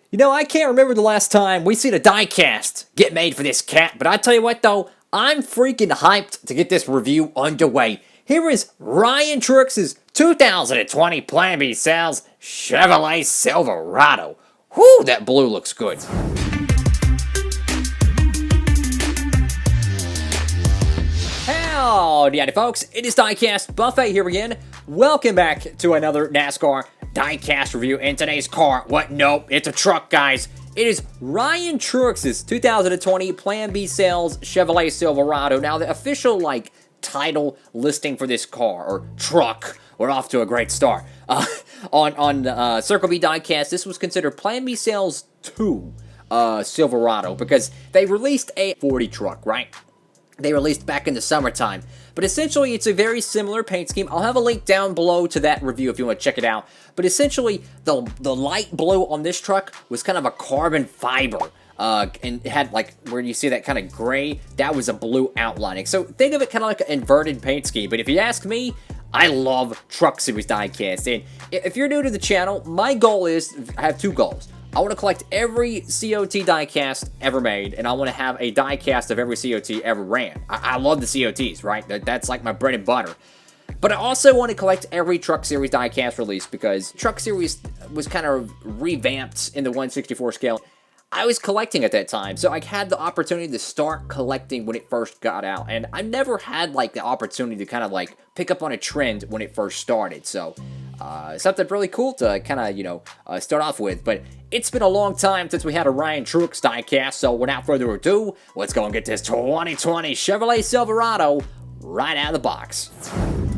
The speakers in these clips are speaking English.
You know, I can't remember the last time we seen a diecast get made for this cat, but I tell you what though, I'm freaking hyped to get this review underway. Here is Ryan Truex's 2020 Plan B sales Chevrolet Silverado. Whew, that blue looks good. Howdy, folks. It is Diecastbuffet here again. Welcome back to another NASCAR Diecast review. In today's car, nope, it's a truck, guys. It is Ryan Truex's 2020 Plan B sales Chevrolet Silverado. Now, the official, title listing for this car, or truck, we're off to a great start. On Circle B Diecast, this was considered Plan B sales 2 Silverado, because they released a 40 truck, right? They released back in the summertime. But essentially, it's a very similar paint scheme. I'll have a link down below to that review if you want to check it out. But essentially, the light blue on this truck was kind of a carbon fiber. And it had, where you see that kind of gray, that was a blue outlining. So think of it kind of like an inverted paint scheme. But if you ask me, I love Truck Series diecast. And if you're new to the channel, my goal is, I have two goals. I want to collect every COT diecast ever made, and I want to have a diecast of every COT ever ran. I love the COTs, right? That's like my bread and butter. But I also want to collect every Truck Series diecast release, because Truck Series was kind of revamped in the 1/64 scale. I was collecting at that time, so I had the opportunity to start collecting when it first got out, and I never had, the opportunity to kind of, pick up on a trend when it first started, so something really cool to kind of, start off with. But it's been a long time since we had a Ryan Truex diecast, so without further ado, let's go and get this 2020 Chevrolet Silverado right out of the box.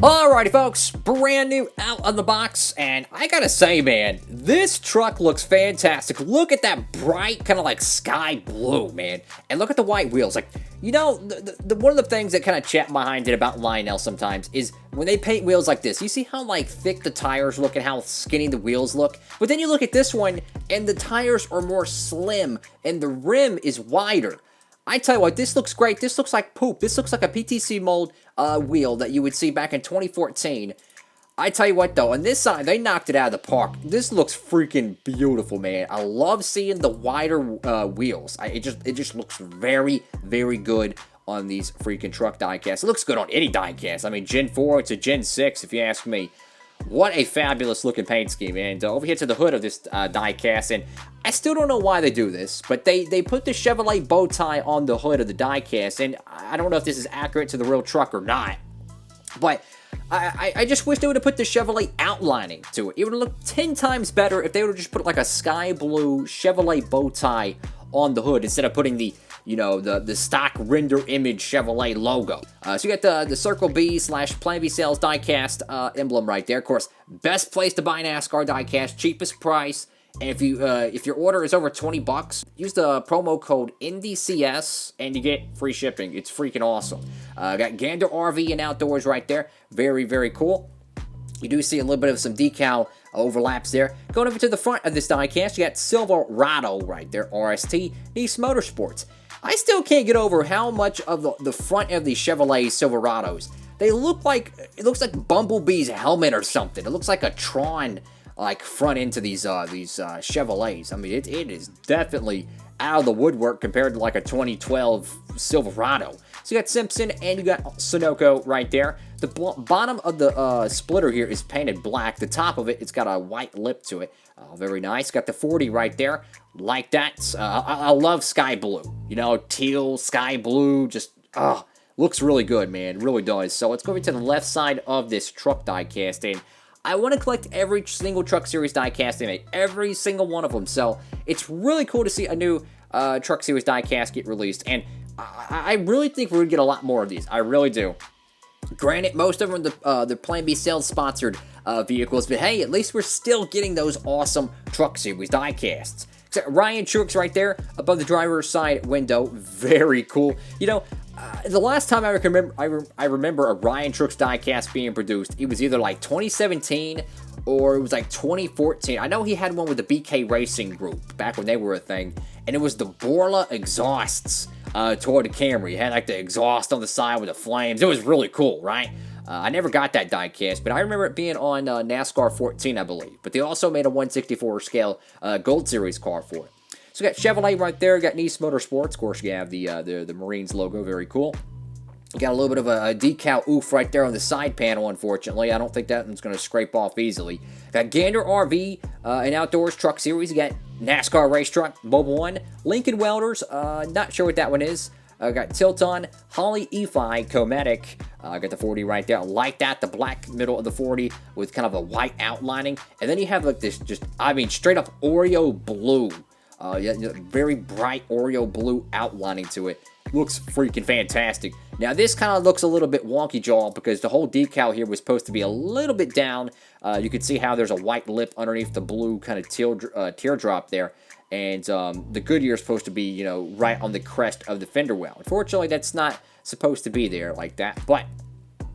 Alrighty, folks, brand new out of the box, and I gotta say, man, this truck looks fantastic. Look at that bright, kind of sky blue, man, and look at the white wheels. One of the things that kind of chat behind it about Lionel sometimes is when they paint wheels like this, you see how, thick the tires look and how skinny the wheels look? But then you look at this one, and the tires are more slim, and the rim is wider. I tell you what, this looks great. This looks like poop. This looks like a PTC mold wheel that you would see back in 2014. I tell you what, though, on this side, they knocked it out of the park. This looks freaking beautiful, man. I love seeing the wider wheels. It just looks very, very good on these freaking truck diecasts. It looks good on any diecast. I mean, Gen 4 to Gen 6, if you ask me. What a fabulous looking paint scheme. And over here to the hood of this diecast, and I still don't know why they do this, but they put the Chevrolet bow tie on the hood of the diecast, and I don't know if this is accurate to the real truck or not, but I just wish they would have put the Chevrolet outlining to it. It would have looked 10 times better if they would have just put a sky blue Chevrolet bow tie on the hood instead of putting the stock render image Chevrolet logo. So you got the Circle B / Plan B sales diecast emblem right there. Of course, best place to buy NASCAR diecast, cheapest price. And if your order is over 20 bucks, use the promo code INDCS and you get free shipping. It's freaking awesome. Got Gander RV and Outdoors right there. Very, very cool. You do see a little bit of some decal overlaps there. Going over to the front of this diecast, you got Silverado right there, RST, Nice Motorsports. I still can't get over how much of the front of these Chevrolet Silverados, they look like, it looks like Bumblebee's helmet or something. It looks like a Tron, front end to these Chevrolets. I mean, it is definitely out of the woodwork compared to, a 2012 Silverado. So you got Simpson and you got Sunoco right there. The bottom of the splitter here is painted black. The top of it, it's got a white lip to it. Very nice. Got the 40 right there. Like that. I love sky blue. Teal, sky blue. Just, looks really good, man. It really does. So let's go over to the left side of this truck diecast. And I want to collect every single Truck Series diecast they make. Every single one of them. So it's really cool to see a new Truck Series diecast get released. And I really think we're going to get a lot more of these. I really do. Granted, most of them are the Plan B sales sponsored vehicles, but hey, at least we're still getting those awesome Truck Series diecasts. Ryan Truex right there above the driver's side window, very cool. The last time I remember a Ryan Truex diecast being produced, it was either 2017 or it was 2014. I know he had one with the BK Racing Group back when they were a thing, and it was the Borla exhausts toward the Camry. It had the exhaust on the side with the flames. It was really cool, right? I never got that diecast, but I remember it being on NASCAR 14, I believe. But they also made a 1/64 scale Gold Series car for it. So we got Chevrolet right there, got Nice Motorsports. Of course, you have the Marines logo, very cool. You got a little bit of a decal oof right there on the side panel, unfortunately. I don't think that one's going to scrape off easily. Got Gander RV and Outdoors Truck Series. You got NASCAR Race Truck, Mobile One, Lincoln Welders. Not sure what that one is. Got Tilton, Holly EFI, Cometic. Got the 40 right there. I like that, the black middle of the 40 with kind of a white outlining. And then you have like this just, I mean, straight up Oreo blue. Yeah, very bright Oreo blue outlining to it. Looks freaking fantastic. Now, this kind of looks a little bit wonky, jaw, because the whole decal here was supposed to be a little bit down. You can see how there's a white lip underneath the blue kind of teardrop there. And the Goodyear is supposed to be, you know, right on the crest of the fender well. Unfortunately, that's not supposed to be there like that. But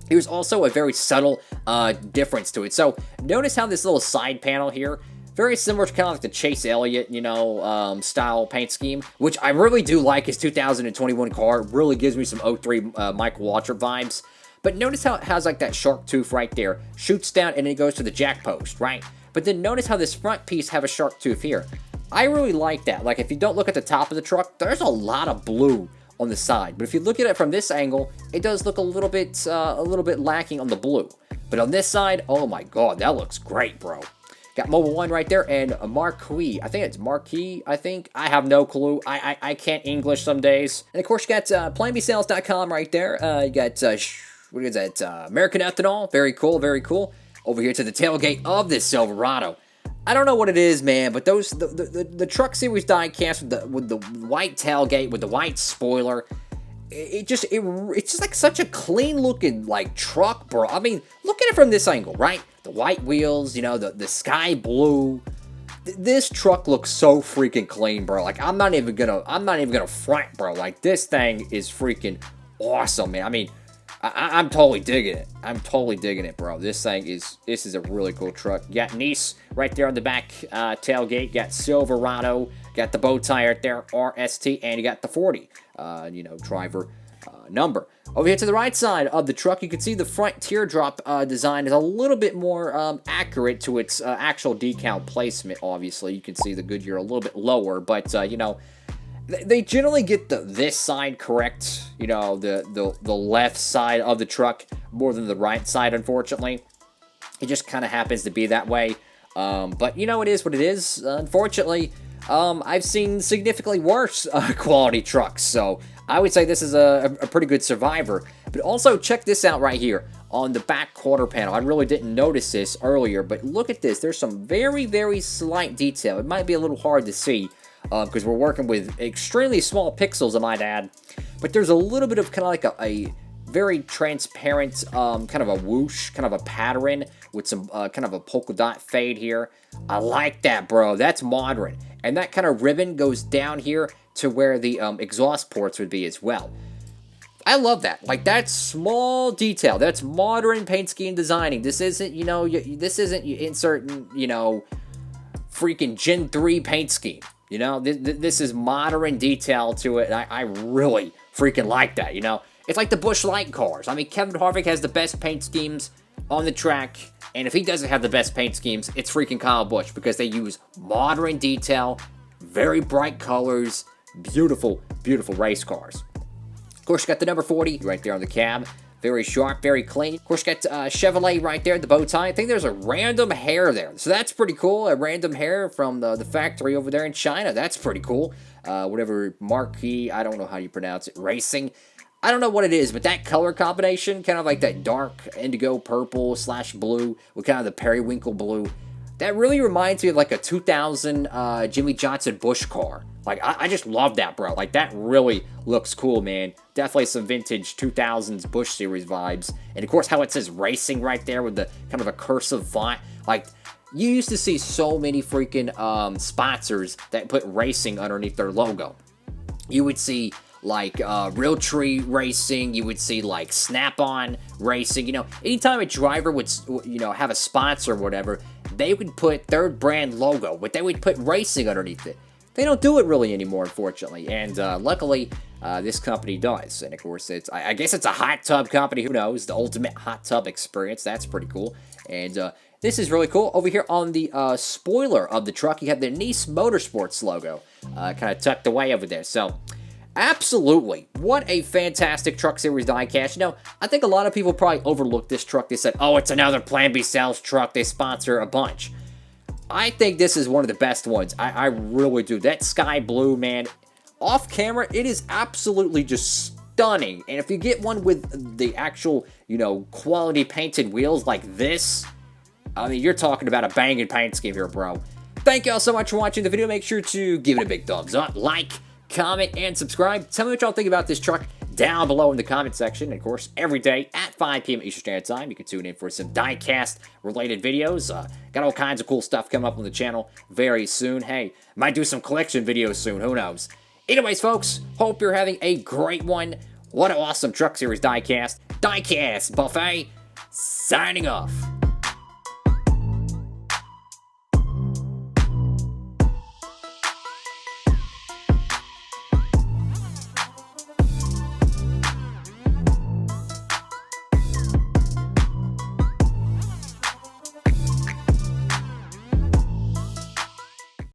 here's also a very subtle difference to it. So notice how this little side panel here, very similar to kind of like the Chase Elliott, you know, style paint scheme, which I really do like. His 2021 car really gives me some 03 Michael Waltrip vibes. But notice how it has like that shark tooth right there, shoots down and then it goes to the jack post, right? But then notice how this front piece have a shark tooth here. I really like that. Like if you don't look at the top of the truck, there's a lot of blue on the side. But if you look at it from this angle, it does look a little bit lacking on the blue. But on this side, oh my god, that looks great, bro. Got Mobile One right there, and a Marquis. I think it's Marquis, I think. I have no clue. I can't English some days. And, of course, you got PlanBSales.com right there. You got, what is that, American Ethanol. Very cool, very cool. Over here to the tailgate of this Silverado. I don't know what it is, man, but those the Truck Series diecast with the white tailgate, with the white spoiler, it's just like such a clean looking like truck, bro. I mean, look at it from this angle, right? The white wheels, you know, the sky blue. This truck looks so freaking clean, bro. Like I'm not even gonna front, bro. Like this thing is freaking awesome, man. I mean, I'm totally digging it. I'm totally digging it, bro. This is a really cool truck. You got Nice right there on the back tailgate. You got Silverado. Got the bow tie right there, RST, and you got the 40, you know, driver number. Over here to the right side of the truck, you can see the front teardrop design is a little bit more accurate to its actual decal placement, obviously. You can see the Goodyear a little bit lower, but, you know, they generally get this side correct, you know, the left side of the truck more than the right side, unfortunately. It just kind of happens to be that way. But, you know, it is what it is. Unfortunately, I've seen significantly worse quality trucks, so I would say this is a pretty good survivor. But also, check this out right here on the back quarter panel. I really didn't notice this earlier, but look at this. There's some very, very slight detail. It might be a little hard to see because we're working with extremely small pixels, I might add. But there's a little bit of kind of like a very transparent kind of a whoosh, kind of a pattern with some kind of a polka dot fade here. I like that, bro. That's modern. And that kind of ribbon goes down here to where the exhaust ports would be as well. I love that. Like, that's small detail. That's modern paint scheme designing. This isn't, you know, this isn't you inserting, you know, freaking Gen 3 paint scheme. You know, this is modern detail to it. And I really freaking like that, you know. It's like the Busch Light cars. I mean, Kevin Harvick has the best paint schemes on the track. And if he doesn't have the best paint schemes, it's freaking Kyle Busch because they use modern detail, very bright colors, beautiful, beautiful race cars. Of course, you got the number 40 right there on the cab. Very sharp, very clean. Of course, you got Chevrolet right there, the bow tie. I think there's a random hair there. So that's pretty cool. A random hair from the factory over there in China. That's pretty cool. Whatever Marquis, I don't know how you pronounce it, Racing. I don't know what it is, but that color combination, kind of like that dark indigo purple / blue with kind of the periwinkle blue, that really reminds me of like a 2000 Jimmy Johnson Busch car. Like, I just love that, bro. Like, that really looks cool, man. Definitely some vintage 2000s Busch Series vibes. And, of course, how it says racing right there with the kind of a cursive font. Like, you used to see so many freaking sponsors that put racing underneath their logo. You would see like Realtree Racing, you would see like Snap-on Racing. You know, anytime a driver would, you know, have a sponsor or whatever, they would put their brand logo, but they would put racing underneath it. They don't do it really anymore, unfortunately. And luckily, this company does. And of course, I guess it's a hot tub company. Who knows? The ultimate hot tub experience. That's pretty cool. And this is really cool. Over here on the spoiler of the truck, you have the Nice Motorsports logo kind of tucked away over there. So, absolutely. What a fantastic Truck Series diecast. You know, I think a lot of people probably overlooked this truck. They said, oh, it's another Plan B sales truck. They sponsor a bunch. I think this is one of the best ones. I really do. That sky blue, man, off camera, it is absolutely just stunning. And if you get one with the actual, you know, quality painted wheels like this, I mean, you're talking about a banging paint scheme here, bro. Thank y'all so much for watching the video. Make sure to give it a big thumbs up, like, comment, and subscribe. Tell me what y'all think about this truck down below in the comment section. And of course, every day at 5 p.m. Eastern Standard Time, you can tune in for some diecast-related videos. Got all kinds of cool stuff coming up on the channel very soon. Hey, might do some collection videos soon. Who knows? Anyways, folks, hope you're having a great one. What an awesome Truck Series diecast. Diecast Buffet, signing off.